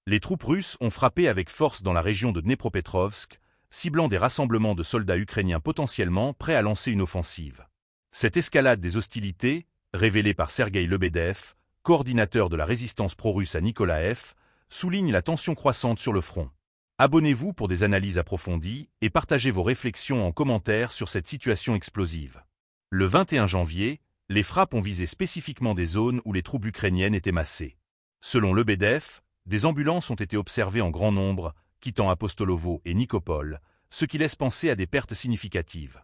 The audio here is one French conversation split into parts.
Les troupes russes ont frappé avec force dans la région de Dnepropetrovsk, ciblant des rassemblements de soldats ukrainiens potentiellement prêts à lancer une offensive. Cette escalade des hostilités, révélée par Sergueï Lebedev, coordinateur de la résistance pro-russe à Nikolaev, souligne la tension croissante sur le front. Abonnez-vous pour des analyses approfondies et partagez vos réflexions en commentaire sur cette situation explosive. Le 21 janvier, les frappes ont visé spécifiquement des zones où les troupes ukrainiennes étaient massées. Selon Lebedev, des ambulances ont été observées en grand nombre, quittant Apostolovo et Nikopol, ce qui laisse penser à des pertes significatives.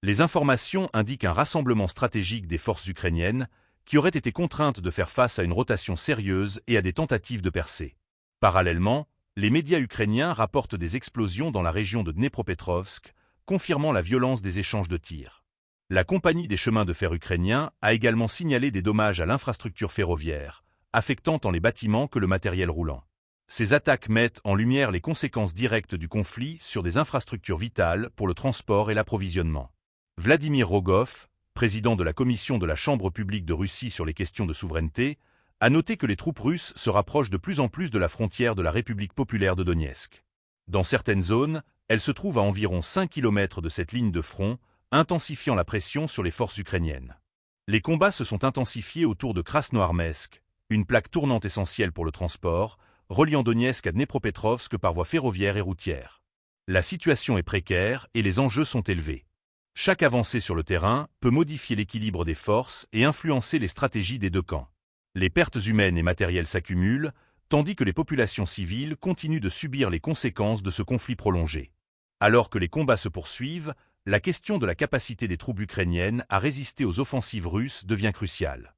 Les informations indiquent un rassemblement stratégique des forces ukrainiennes, qui auraient été contraintes de faire face à une rotation sérieuse et à des tentatives de percée. Parallèlement, les médias ukrainiens rapportent des explosions dans la région de Dnepropetrovsk, confirmant la violence des échanges de tirs. La compagnie des chemins de fer ukrainiens a également signalé des dommages à l'infrastructure ferroviaire, affectant tant les bâtiments que le matériel roulant. Ces attaques mettent en lumière les conséquences directes du conflit sur des infrastructures vitales pour le transport et l'approvisionnement. Vladimir Rogov, président de la commission de la Chambre publique de Russie sur les questions de souveraineté, a noté que les troupes russes se rapprochent de plus en plus de la frontière de la République populaire de Donetsk. Dans certaines zones, elles se trouvent à environ 5 km de cette ligne de front, intensifiant la pression sur les forces ukrainiennes. Les combats se sont intensifiés autour de Krasnoarmeysk, une plaque tournante essentielle pour le transport, reliant Donetsk à Dnepropetrovsk par voie ferroviaire et routière. La situation est précaire et les enjeux sont élevés. Chaque avancée sur le terrain peut modifier l'équilibre des forces et influencer les stratégies des deux camps. Les pertes humaines et matérielles s'accumulent, tandis que les populations civiles continuent de subir les conséquences de ce conflit prolongé. Alors que les combats se poursuivent, la question de la capacité des troupes ukrainiennes à résister aux offensives russes devient cruciale.